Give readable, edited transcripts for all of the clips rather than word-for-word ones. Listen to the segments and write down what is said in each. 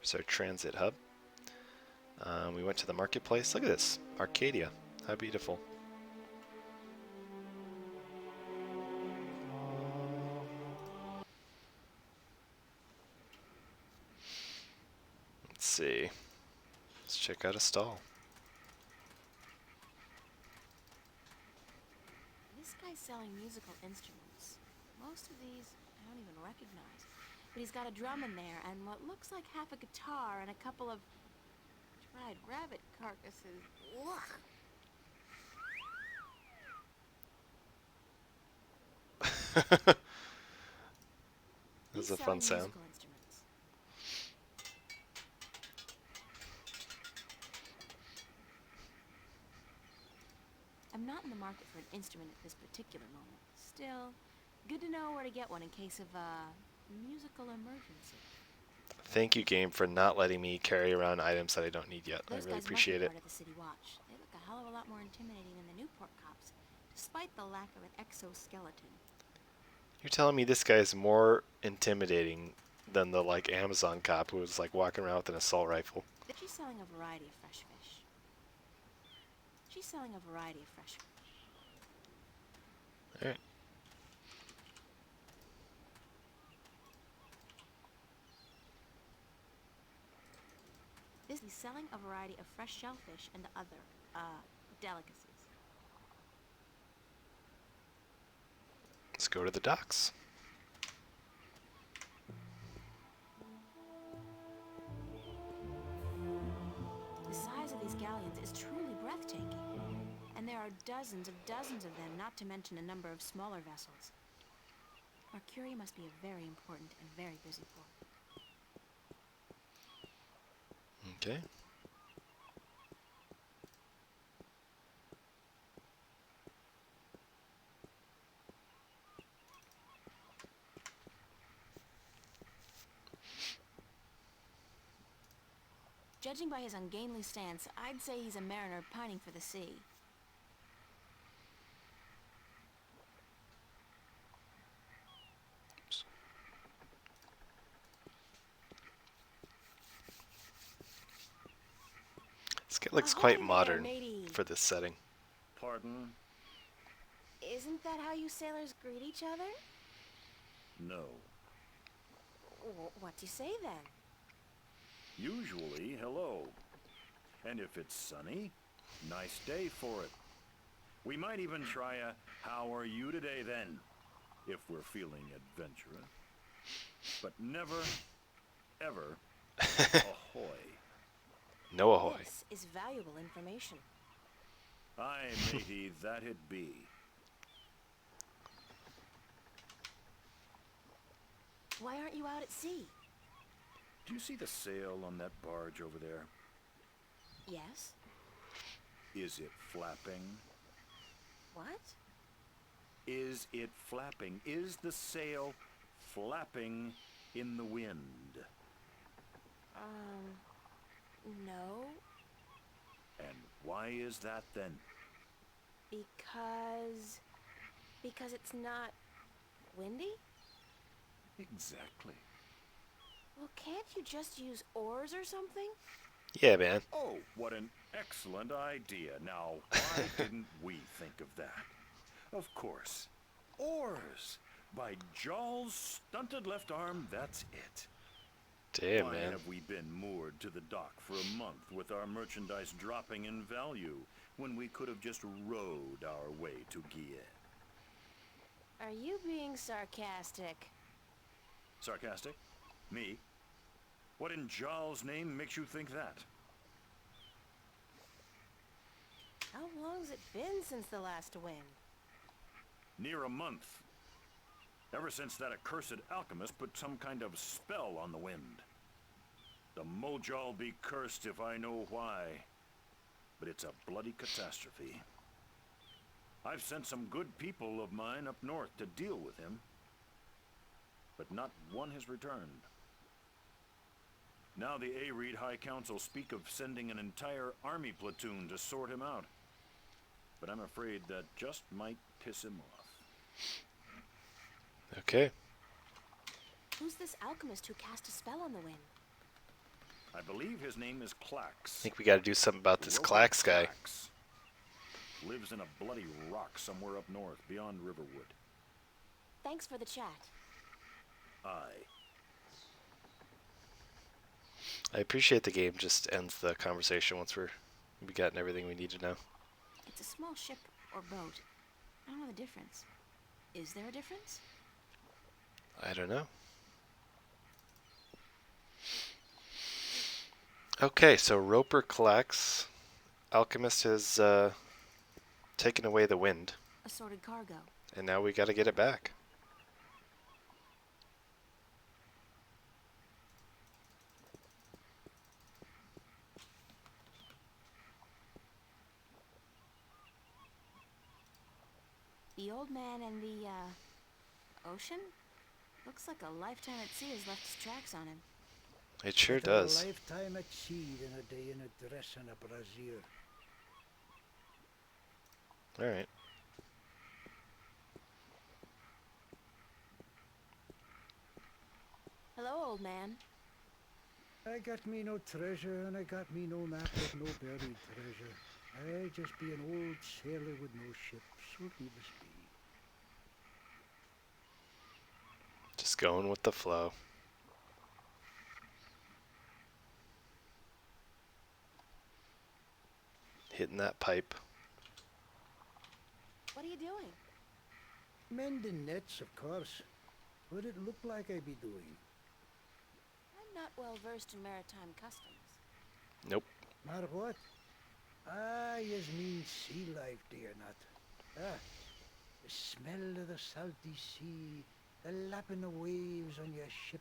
It's our transit hub. We went to the marketplace. Look at this. Arcadia. How beautiful. Let's see. Let's check out a stall. This guy's selling musical instruments. Most of these I don't even recognize. But he's got a drum in there and what looks like half a guitar and a couple of dried rabbit carcasses. Ugh. That's a fun sound. Musical instruments. I'm not in the market for an instrument at this particular moment. Still, good to know where to get one in case of a musical emergency. Thank you, game, for not letting me carry around items that I don't need yet. Those I really guys appreciate it. Part of the City Watch. They look a hell of a lot more intimidating than the Newport cops, despite the lack of an exoskeleton. You're telling me this guy is more intimidating than the like Amazon cop who was like walking around with an assault rifle? She's selling a variety of fresh fish. All right. He's selling a variety of fresh shellfish and other, delicacies. Let's go to the docks. The size of these galleons is truly breathtaking. And there are dozens of them, not to mention a number of smaller vessels. Mercury must be a very important and very busy port. Okay. Judging by his ungainly stance, I'd say he's a mariner pining for the sea. This guy looks Ahoy quite there, modern matey. for this setting. Pardon? Isn't that how you sailors greet each other? No. What do you say then? Usually, hello. And if it's sunny, nice day for it. We might even try a how are you today then, if we're feeling adventurous. But never, ever, ahoy. No ahoy. This is valuable information. Aye, matey, that it be. Why aren't you out at sea? Do you see the sail on that barge over there? Yes. Is it flapping? What? Is it flapping? Is the sail flapping in the wind? No. And why is that then? Because it's not windy? Exactly. Well, can't you just use oars or something? Yeah, man. Oh, what an excellent idea. Now, why didn't we think of that? Of course. Oars! By Jaw's stunted left arm, that's it. Damn, Why man. have we been moored to the dock for a month with our merchandise dropping in value when we could have just rowed our way to Guillet? Are you being sarcastic? Sarcastic? Me? What in Jaw's name makes you think that? How long's it been since the last wind? Near a month. Ever since that accursed alchemist put some kind of spell on the wind. The Moja'll be cursed if I know why. But it's a bloody catastrophe. I've sent some good people of mine up north to deal with him. But not one has returned. Now the Areed High Council speak of sending an entire army platoon to sort him out. But I'm afraid that just might piss him off. Okay. Who's this alchemist who cast a spell on the wind? I believe his name is I Clax. think we got to do something about this Roper Clax guy. Clax lives in a bloody rock somewhere up north, beyond Riverwood. Thanks for the chat. Aye. I appreciate the game just ends the conversation once we gotten everything we need to know. It's a small ship or boat. I don't know the difference. Is there a difference? I don't know. Okay, so Roper collects. Alchemist has taken away the wind, Assorted cargo. and now we got to get it back. The old man and the, ocean? Looks like a lifetime at sea has left its tracks on him. It sure Better does. a lifetime at sea than a day in a dress and a brassiere. All right. Hello, old man. I got me no treasure and I got me no map with no buried treasure. I just be an old sailor with no ship, so leave us be. Just going with the flow. Hitting that pipe. What are you doing? Mending nets, of course. What it look like I be doing? I'm not well versed in maritime customs. Nope. Matter what? Yous mean sea life, do you not? The smell of the salty sea, the lapping of waves on your ship,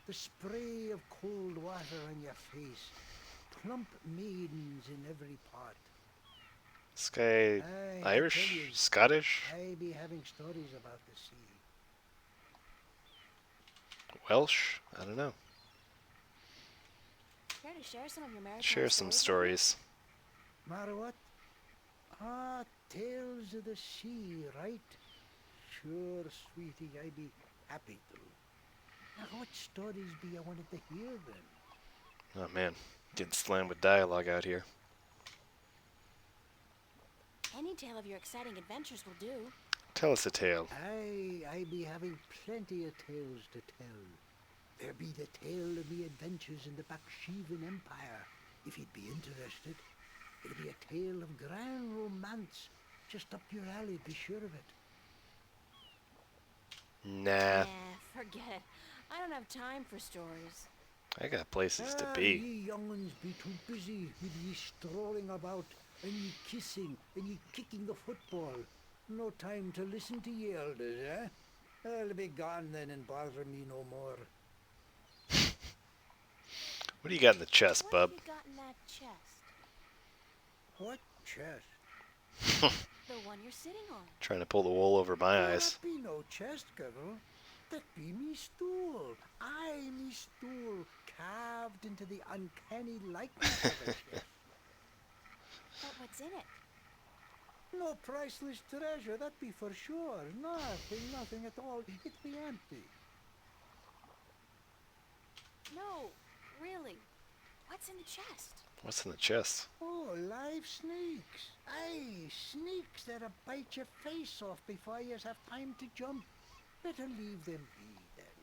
the spray of cold water on your face, plump maidens in every part. This guy I tell Irish? yous, Scottish? I be having stories about the sea. Welsh? I don't know. Care to share some of your maritime Share some stories stories. Matter what? Tales of the sea, right? Sure, sweetie, I be happy to. Now, what stories be you wanted to hear then? Oh man, getting slammed with dialogue out here. with me? Any tale of your exciting adventures will do. Tell us a tale. I be having plenty of tales to tell. There be the tale of me adventures in the Baksheevan Empire, if you'd be interested. It'll be a tale of grand romance, just up your alley, be sure of it. Nah, Forget it. I don't have time for stories. I got places to be. Ye young'uns be too busy with ye strolling about, and ye kissing, and ye kicking the football. No time to listen to ye elders, eh? I'll be gone then and bother me no more. What do you got in the chest, What bub? have you got in that chest? What chest? The one you're sitting on. Trying to pull the wool over my eyes. That be no chest, girl. That be me stool. Me stool, carved into the uncanny likeness of a chest. But what's in it? No priceless treasure, that be for sure. Nothing at all. It be empty. No, really. What's in the chest? What's in the chest? Oh, live snakes. Aye, snakes that'll bite your face off before you have time to jump. Better leave them be then.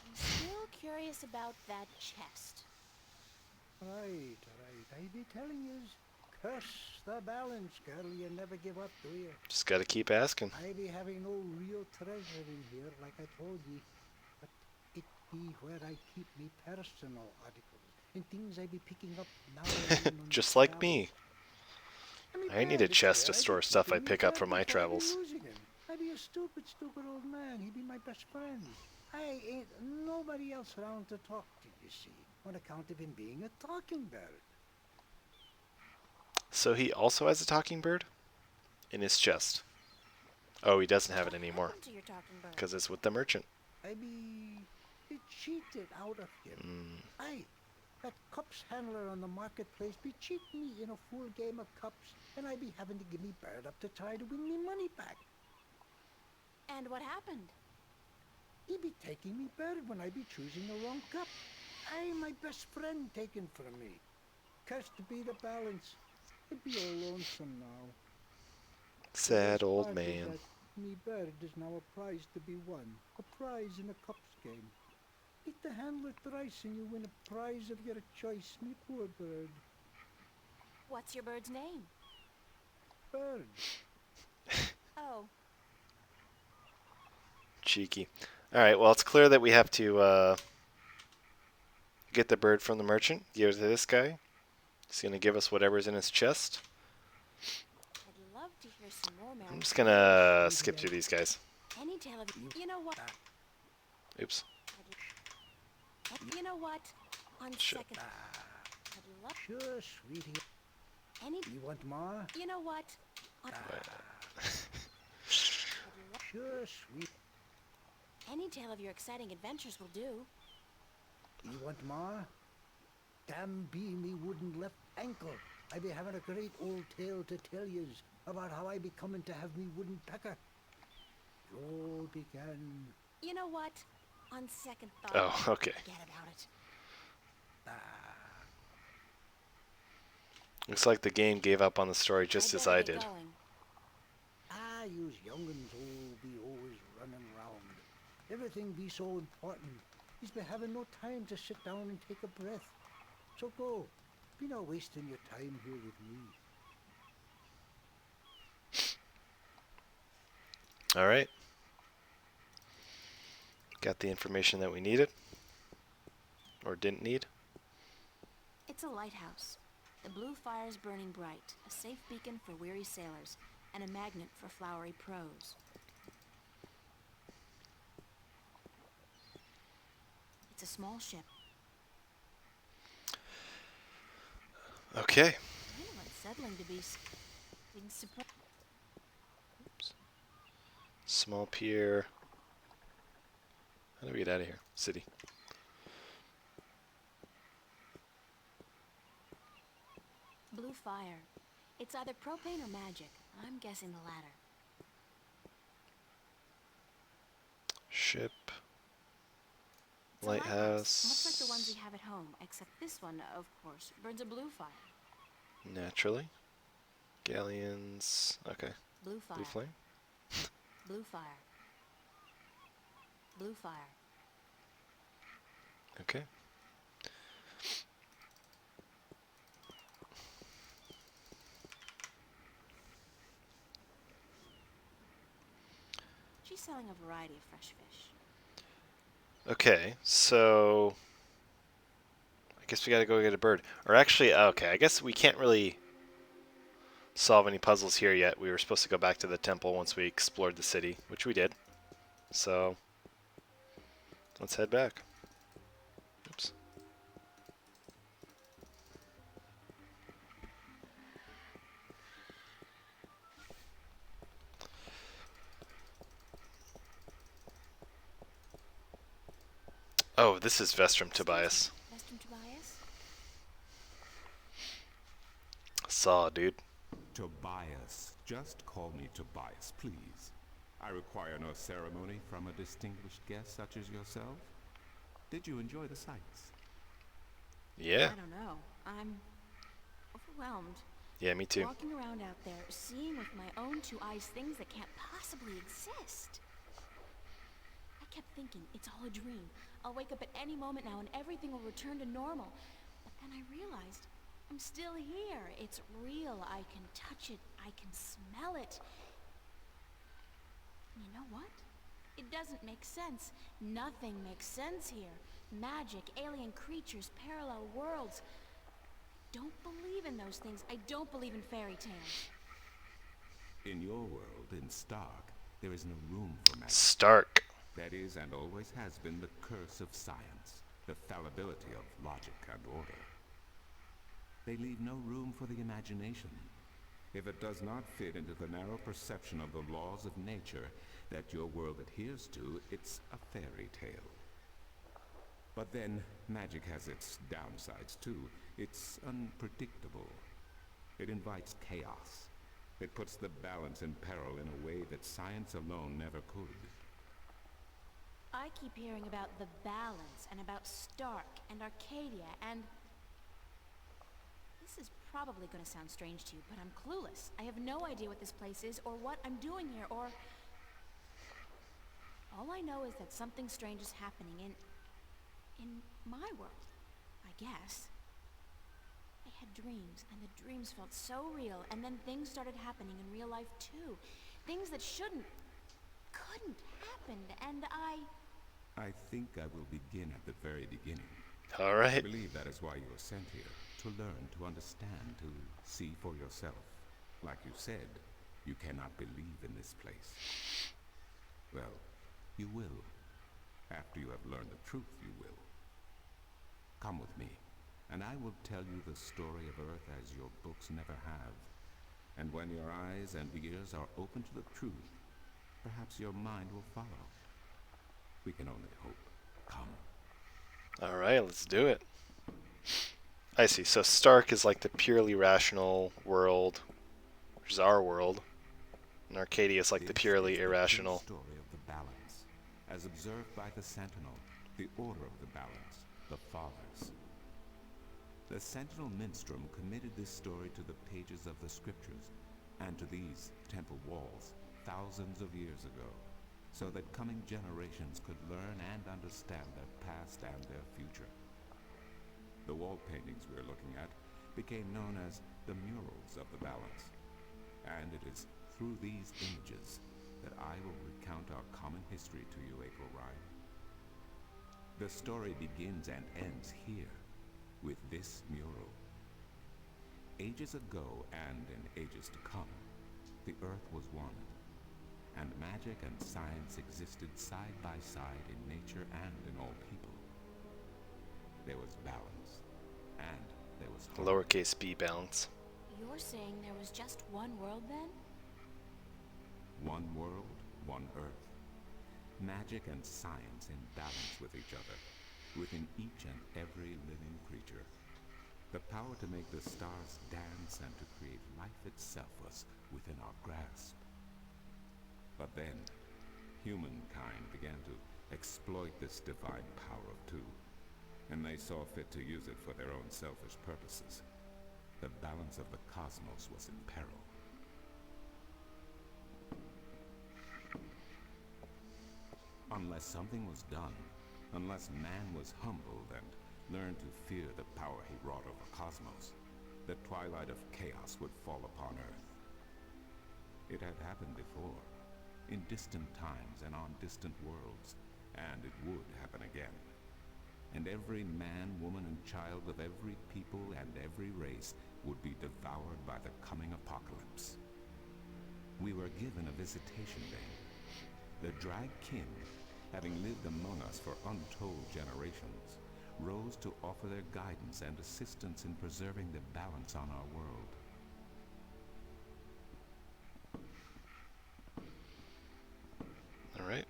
I'm still curious about that chest. Right. I be telling yous. Curse the balance, girl. You never give up, do you? Just gotta keep asking. I be having no real treasure in here, like I told ye. But it be where I keep me personal articles and things I be picking up now and then on Just the like travels. me. And me I need a dad, chest to I be store stuff I keeping me pick up fed from my before I be travels. losing him. I be a stupid old man. He be my best friend. I ain't nobody else around to talk to, you see, on account of him being a talking bird. So he also has a talking bird? In his chest. Oh, he doesn't have it What anymore. happened to your talking bird? Because it's with the merchant. I be cheated out of him. Aye, that cups handler on the marketplace be cheating me in a full game of cups, and I be having to give me bird up to try to win me money back. And what happened? He be taking me bird when I be choosing the wrong cup. Aye, my best friend taken from me. Cursed to be the balance. It be all lonesome now. The Sad worst old part is man. that me bird is now a prize to be won. A prize in a cups game. Eat the handler thrice and you win a prize of your choice, me poor bird. What's your bird's name? Bird. Oh, Cheeky. Alright, well, it's clear that we have to get the bird from the merchant, give it to this guy. He's going to give us whatever's in his chest. I'd love to hear some more, Mary. I'm just going to skip through these guys. Any tale of... You know what? Oops. You know what? On Shit. second... I'd love... Sure, sweetie. Any... You want more? You know what? On... Sure, sweet. Any tale of your exciting adventures will do. You want more? Damn be me wooden left ankle. I be having a great old tale to tell yous about how I be coming to have me wooden pecker. It all began... You know what? On second thought... Oh, okay. Forget about it. Looks like the game gave up on the story just as I did. Going. Yous young'uns all be always running round. Everything be so important. Yous be having no time to sit down and take a breath. So go. Be not wasting your time here with me. Alright. Got the information that we needed. Or didn't need. It's a lighthouse. The blue fire's burning bright, a safe beacon for weary sailors, and a magnet for flowery prose. It's a small ship. Okay. Well, unsettling to be being surprised. Small pier. How do we get out of here? City. Blue fire. It's either propane or magic. I'm guessing the latter. Ship. It's a lighthouse, much like the ones Lighthouse. we have at home, except this one, of course, burns a blue fire. Naturally. Galleons. Okay. Blue fire. Blue flame. Blue fire. Blue fire. Okay. She's selling a variety of fresh fish. Okay, so I guess we gotta go get a bird. Or actually, okay, I guess we can't really solve any puzzles here yet. We were supposed to go back to the temple once we explored the city, which we did. So let's head back. Oops. Oh, this is Vestrum Tobias. Mr. Tobias? Saw, dude. Tobias. Just call me Tobias, please. I require no ceremony from a distinguished guest such as yourself. Did you enjoy the sights? Yeah. I don't know. I'm overwhelmed. Yeah, me too. Walking around out there, seeing with my own two eyes things that can't possibly exist. I kept thinking, it's all a dream. I'll wake up at any moment now and everything will return to normal. But then I realized, I'm still here. It's real. I can touch it. I can smell it. And you know what? It doesn't make sense. Nothing makes sense here. Magic, alien creatures, parallel worlds. I don't believe in those things. I don't believe in fairy tales. In your world, in Stark, there is no room for magic. Stark. That is and always has been the curse of science, the fallibility of logic and order. They leave no room for the imagination. If it does not fit into the narrow perception of the laws of nature that your world adheres to, it's a fairy tale. But then, magic has its downsides too. It's unpredictable. It invites chaos. It puts the balance in peril in a way that science alone never could. I keep hearing about the balance and about Stark and Arcadia and... This is probably gonna sound strange to you, but I'm clueless. I have no idea what this place is or what I'm doing here or... All I know is that something strange is happening in my world, I guess. I had dreams, and the dreams felt so real, and then things started happening in real life too. Things that couldn't happen, and I think I will begin at the very beginning. All I right. believe that is why you were sent here, to learn, to understand, to see for yourself. Like you said, you cannot believe in this place. Well, you will. After you have learned the truth, you will. Come with me, and I will tell you the story of Earth as your books never have. And when your eyes and ears are open to the truth, perhaps your mind will follow. We can only hope. Come. All right, let's do it. I see. So Stark is like the purely rational world, which is our world. And Arcadia is like the This purely is the true irrational. story of the balance, as observed by the Sentinel, the order of the balance, the Fathers. The Sentinel Minstrom committed this story to the pages of the scriptures and to these temple walls thousands of years ago, so that coming generations could learn and understand their past and their future. The wall paintings we are looking at became known as the murals of the balance, and it is through these images that I will recount our common history to you, April Ryan. The story begins and ends here, with this mural. Ages ago and in ages to come, the Earth was one, and magic and science existed side by side in nature and in all people. There was balance, and there was harmony. Lowercase b balance. you're saying there was just one world then? One world, one Earth. Magic and science in balance with each other, within each and every living creature. The power to make the stars dance and to create life itself was within our grasp. But then, humankind began to exploit this divine power of two, and they saw fit to use it for their own selfish purposes. The balance of the cosmos was in peril. Unless something was done, unless man was humbled and learned to fear the power he wrought over cosmos, the Twilight of Chaos would fall upon Earth. It had happened before, in distant times and on distant worlds, and it would happen again. And every man, woman, and child of every people and every race would be devoured by the coming apocalypse. We were given a visitation day. The Drag Kin, having lived among us for untold generations, rose to offer their guidance and assistance in preserving the balance on our world. All right.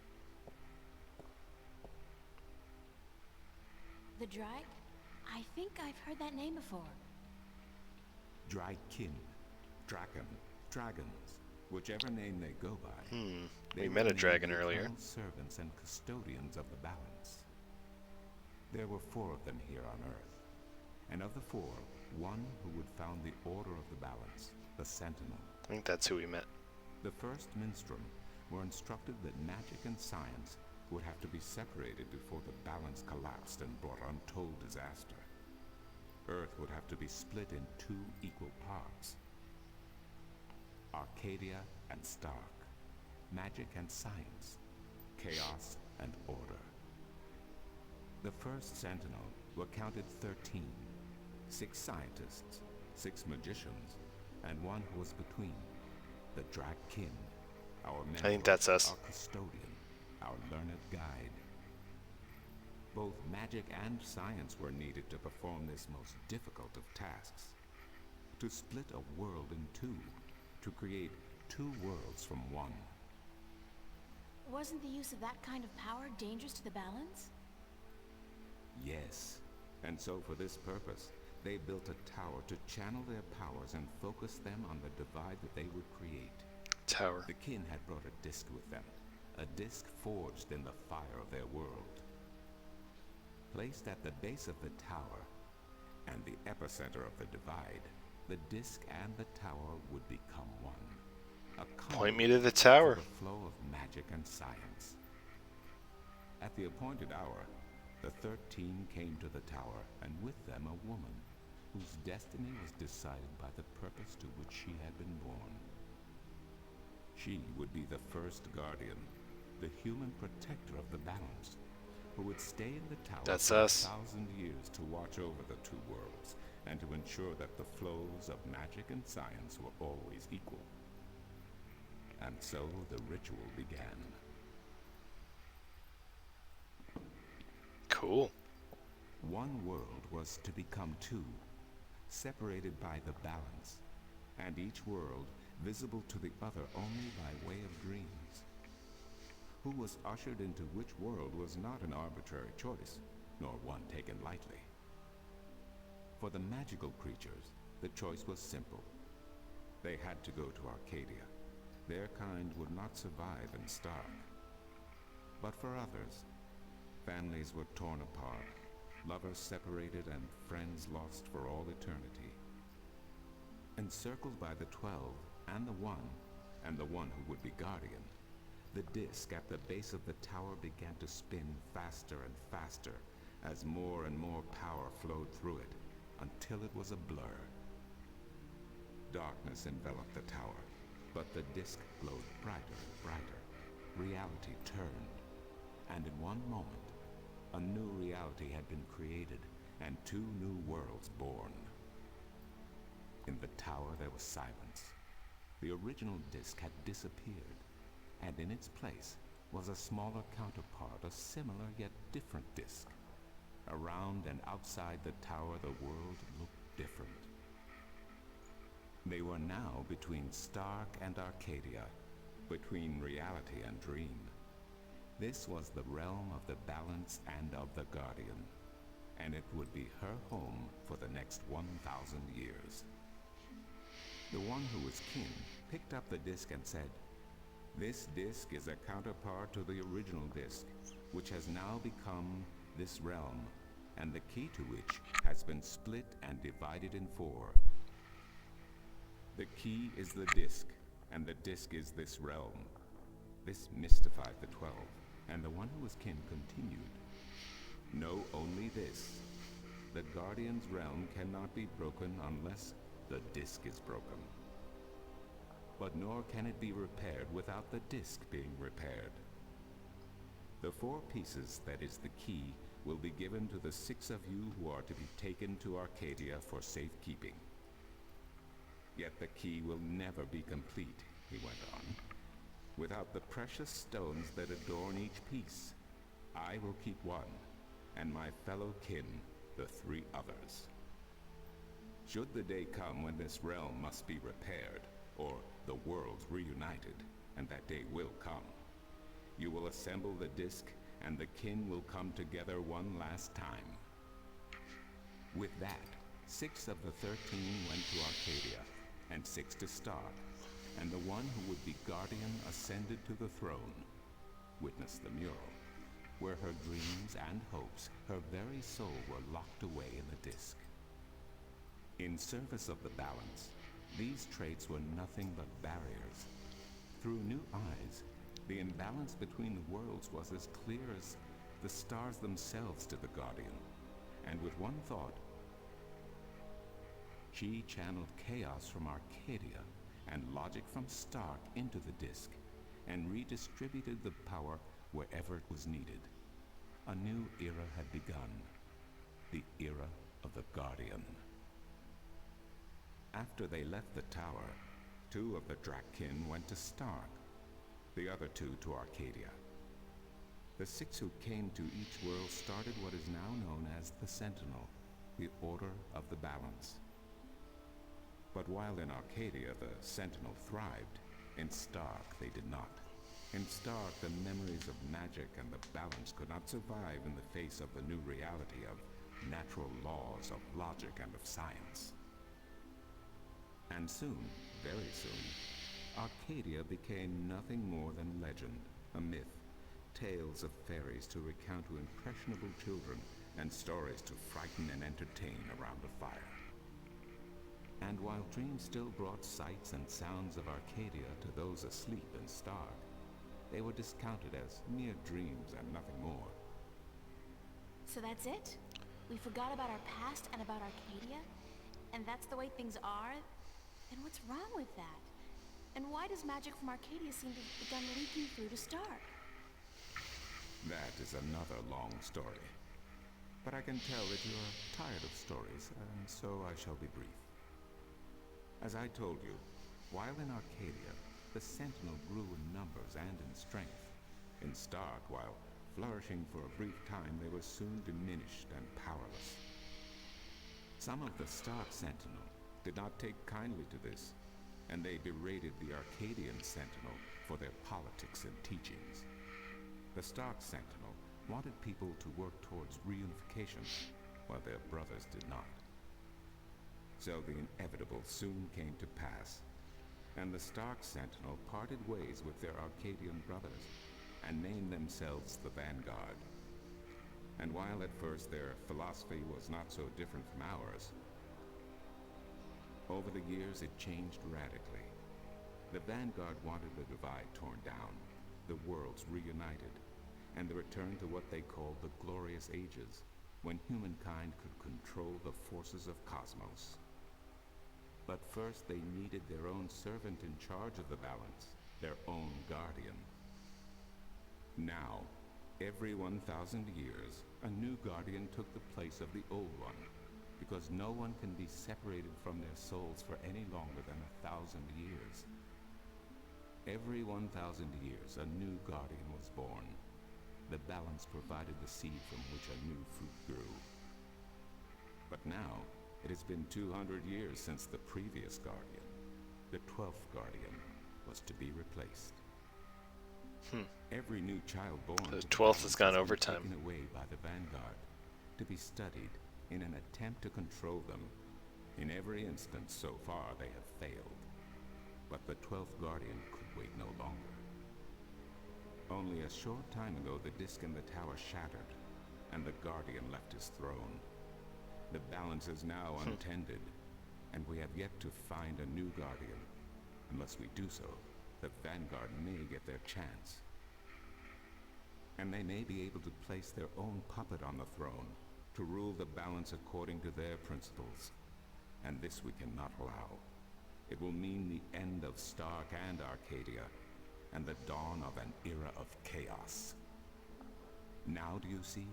The Drag? I think I've heard that name before. Drag Kin, Draken, Dragons, whichever name they go by. We were met a named dragon the earlier. eternal servants and custodians of the balance. There were 4 of them here on Earth, and of the 4, one who would found the order of the balance, the Sentinel. I think that's who we met. The first Minstrom were instructed that magic and science would have to be separated before the balance collapsed and brought untold disaster. Earth would have to be split in 2 equal parts. Arcadia and Stark. Magic and science. Chaos and order. The first Sentinel were counted 13. 6 scientists, 6 magicians, and 1 who was between. The Drag Kin, our mentor, I think that's us. our custodian, our learned guide. Both magic and science were needed to perform this most difficult of tasks. To split a world in 2, to create 2 worlds from 1. Wasn't the use of that kind of power dangerous to the balance? Yes, and so for this purpose, they built a tower to channel their powers and focus them on the divide that they would create. Tower. The Kin had brought a disc with them, a disc forged in the fire of their world. Placed at the base of the tower and the epicenter of the divide, the disc and the tower would become one. A Point me to conduit the for tower. the flow of magic and science. At the appointed hour, the 13 came to the tower, and with them a woman whose destiny was decided by the purpose to which she had been born. She would be the first guardian, the human protector of the balance, who would stay in the tower That's for us. 1,000 years to watch over the two worlds and to ensure that the flows of magic and science were always equal. And so the ritual began. Cool. One world was to become two, separated by the balance, and each world visible to the other only by way of dreams. Who was ushered into which world was not an arbitrary choice, nor one taken lightly. For the magical creatures, the choice was simple. They had to go to Arcadia. Their kind would not survive in Stark. But for others, families were torn apart, lovers separated, and friends lost for all eternity. Encircled by the 12 and the one who would be guardian, the disk at the base of the tower began to spin faster and faster as more and more power flowed through it, until it was a blur. Darkness enveloped the tower, but the disk glowed brighter and brighter. Reality turned, and in one moment, a new reality had been created, and two new worlds born. In the tower there was silence. The original disk had disappeared, and in its place was a smaller counterpart, a similar yet different disk. Around and outside the tower, the world looked different. They were now between Stark and Arcadia, between reality and dream. This was the realm of the balance and of the guardian, and it would be her home for the next 1,000 years. The one who was king picked up the disc and said, "This disc is a counterpart to the original disc, which has now become this realm, and the key to which has been split and divided in 4. The key is the disc, and the disc is this realm." This mystified the 12, and the one who was king continued, "Know only this. The Guardian's realm cannot be broken unless the disc is broken. But nor can it be repaired without the disc being repaired. The 4 pieces, that is the key, will be given to the 6 of you who are to be taken to Arcadia for safekeeping. Yet the key will never be complete," he went on, "without the precious stones that adorn each piece. I will keep one, and my fellow kin the 3 others. Should the day come when this realm must be repaired, or the worlds reunited, and that day will come, you will assemble the disc, and the kin will come together one last time." With that, 6 of the 13 went to Arcadia, and 6 to Stark, and the one who would be guardian ascended to the throne. Witness the mural, where her dreams and hopes, her very soul, were locked away in the disc. In service of the balance, these traits were nothing but barriers. Through new eyes, the imbalance between the worlds was as clear as the stars themselves to the Guardian, and with one thought, she channeled chaos from Arcadia and logic from Stark into the disc, and redistributed the power wherever it was needed. A new era had begun, the era of the Guardian. After they left the tower, 2 of the Drakkyn went to Stark, the other 2 to Arcadia. The 6 who came to each world started what is now known as the Sentinel, the Order of the Balance. But while in Arcadia the Sentinel thrived, in Stark they did not. In Stark, the memories of magic and the balance could not survive in the face of the new reality of natural laws, of logic, and of science. And soon, very soon, Arcadia became nothing more than legend, a myth, tales of fairies to recount to impressionable children, and stories to frighten and entertain around a fire. And while dreams still brought sights and sounds of Arcadia to those asleep in Stark, they were discounted as mere dreams and nothing more. So that's it? We forgot about our past and about Arcadia? And that's the way things are? And what's wrong with that? And why does magic from Arcadia seem to have begun leaking through to Stark? That is another long story. But I can tell that you are tired of stories, and so I shall be brief. As I told you, while in Arcadia, the Sentinel grew in numbers and in strength. In Stark, while flourishing for a brief time, they were soon diminished and powerless. Some of the Stark Sentinel did not take kindly to this, and they berated the Arcadian Sentinel for their politics and teachings. The Stark Sentinel wanted people to work towards reunification, while their brothers did not. So the inevitable soon came to pass, and the Stark Sentinel parted ways with their Arcadian brothers and named themselves the Vanguard. And while at first their philosophy was not so different from ours, over the years it changed radically. The Vanguard wanted the divide torn down, the worlds reunited, and the return to what they called the Glorious Ages, when humankind could control the forces of cosmos. But first they needed their own servant in charge of the balance, their own guardian. Now, every 1,000 years, a new guardian took the place of the old one, because no one can be separated from their souls for any longer than 1,000 years. Every 1,000 years, a new guardian was born. The balance provided the seed from which a new fruit grew. But now, it has been 200 years since the previous guardian, the 12th guardian, was to be replaced. Every new child born The to 12th has balance gone been overtime. taken away by the Vanguard, to be studied in an attempt to control them. In every instance so far they have failed. But the 12th guardian could wait no longer. Only a short time ago the disk in the tower shattered, and the guardian left his throne. The balance is now untended, and we have yet to find a new guardian. Unless we do so, the Vanguard may get their chance. And they may be able to place their own puppet on the throne, to rule the balance according to their principles. And this we cannot allow. It will mean the end of Stark and Arcadia, and the dawn of an era of chaos. Now do you see?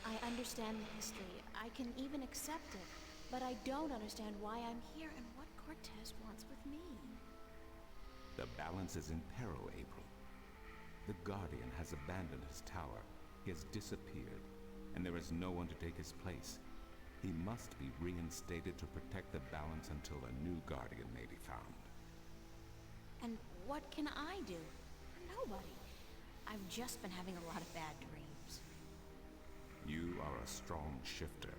I understand the history. I can even accept it. But I don't understand why I'm here and what Cortez wants with me. The balance is in peril, April. The Guardian has abandoned his tower. He has disappeared, and there is no one to take his place. He must be reinstated to protect the balance until a new Guardian may be found. And what can I do? Nobody. I've just been having a lot of bad dreams. You are a strong shifter.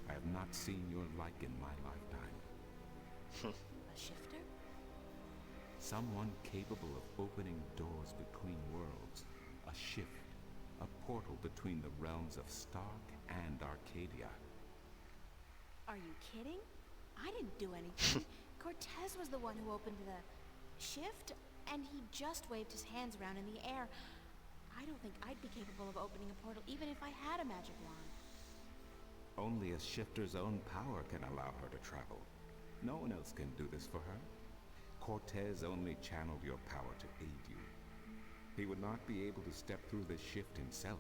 I have not seen your like in my lifetime. A shifter? Someone capable of opening doors between worlds. A shift. A portal between the realms of Stark and Arcadia. Are you kidding? I didn't do anything. Cortez was the one who opened the shift, and he just waved his hands around in the air. I don't think I'd be capable of opening a portal even if I had a magic wand. Only a shifter's own power can allow her to travel. No one else can do this for her. Cortez only channeled your power to aid you. He would not be able to step through the shift himself.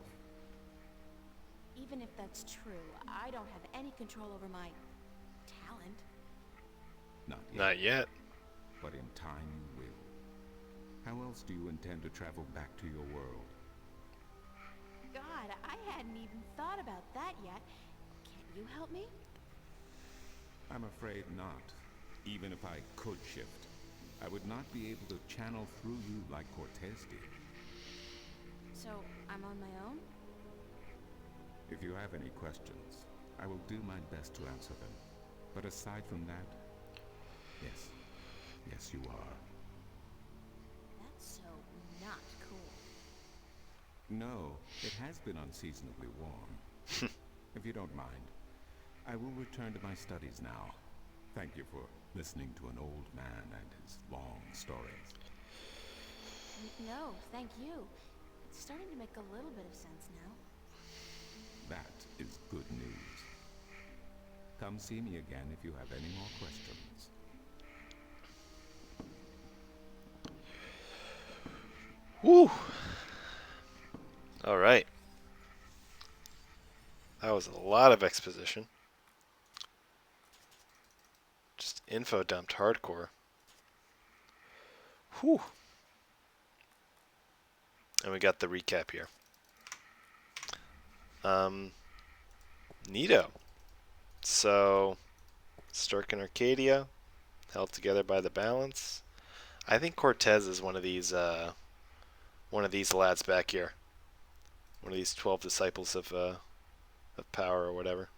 Even if that's true, I don't have any control over my talent. Not yet, Not yet. but in time you will. How else do you intend to travel back to your world? God, I hadn't even thought about that yet. Can't you help me? I'm afraid not. Even if I could shift, I would not be able to channel through you like Cortez did. So, I'm on my own? If you have any questions, I will do my best to answer them. But aside from that, yes, you are. That's so No, it has been unseasonably warm. If you don't mind, I will return to my studies now. Thank you for listening to an old man and his long stories. No, thank you. It's starting to make a little bit of sense now. That is good news. Come see me again if you have any more questions. Woo! Alright. That was a lot of exposition. Just info dumped hardcore. Whew. And we got the recap here. Neato. So, Stark and Arcadia, held together by the balance. I think Cortez is one of these lads back here. One of these 12 disciples of power or whatever.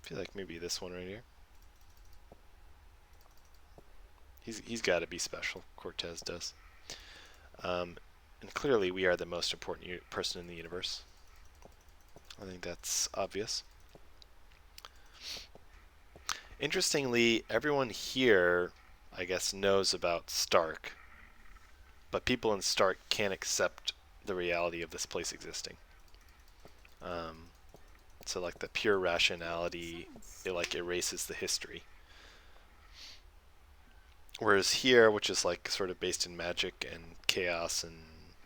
I feel like maybe this one right here. He's got to be special. Cortez does. And clearly we are the most important person in the universe. I think that's obvious. Interestingly, everyone here, I guess, knows about Stark. But people in Stark can't accept the reality of this place existing. So like the pure rationality, it like erases the history. Whereas here, which is like sort of based in magic and chaos and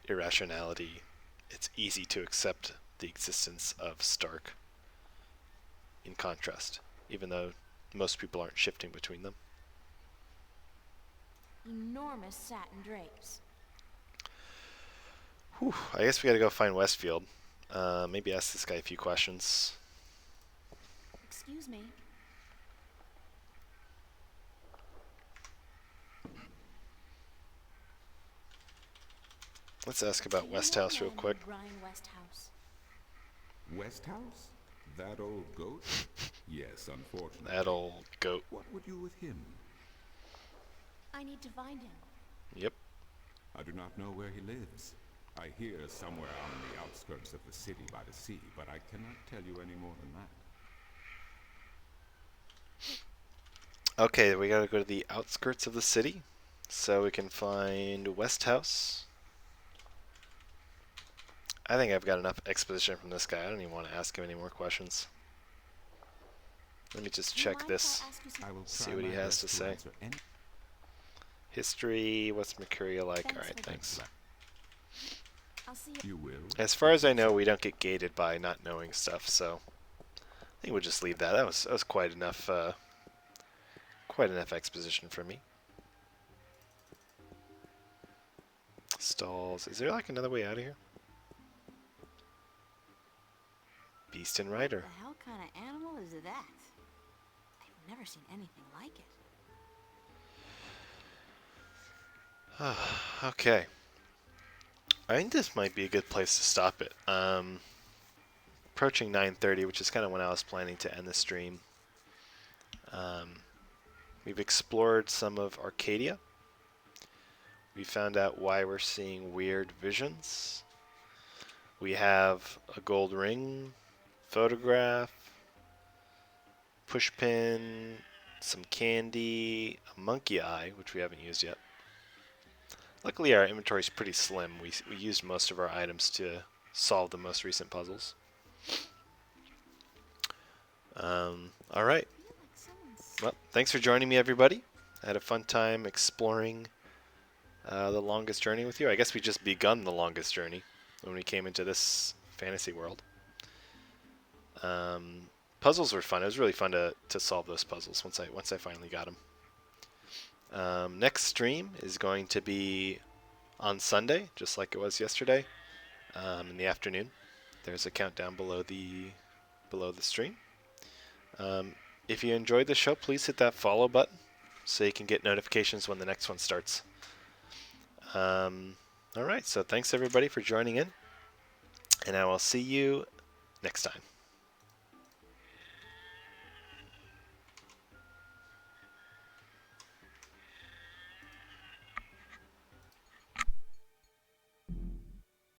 irrationality, it's easy to accept the existence of Stark in contrast, even though most people aren't shifting between them. Enormous satin drapes. Whew, I guess we gotta go find Westfield. Maybe ask this guy a few questions. Excuse me. Let's ask about Westhouse real quick. Brian Westhouse. Westhouse? That old goat? Yes, unfortunately. That old goat. What would you with him? I need to find him. Yep. I do not know where he lives. I hear somewhere on the outskirts of the city by the sea, but I cannot tell you any more than that. Okay, we gotta go to the outskirts of the city, so we can find Westhouse. I think I've got enough exposition from this guy. I don't even want to ask him any more questions. Let me just check this. I will See try what he my has best to say. answer any- History, what's Mercuria like? Thanks Alright, for the- thanks. I'll see you. You will. As far as I know, we don't get gated by not knowing stuff, so I think we'll just leave that. That was quite enough exposition for me. Stalls. Is there like another way out of here? Beast and Rider. What the hell kind of animal is that? I've never seen anything like it. Okay. I think this might be a good place to stop it. Approaching 9:30, which is kind of when I was planning to end the stream. We've explored some of Arcadia. We found out why we're seeing weird visions. We have a gold ring, photograph, pushpin, some candy, a monkey eye, which we haven't used yet. Luckily, our inventory is pretty slim. We used most of our items to solve the most recent puzzles. All right. Well, thanks for joining me, everybody. I had a fun time exploring the longest journey with you. I guess we just begun the longest journey when we came into this fantasy world. Puzzles were fun. It was really fun to solve those puzzles once I finally got them. Next stream is going to be on Sunday, just like it was yesterday, in the afternoon. There's a countdown below the stream. If you enjoyed the show, please hit that follow button so you can get notifications when the next one starts. All right, so thanks everybody for joining in, and I will see you next time.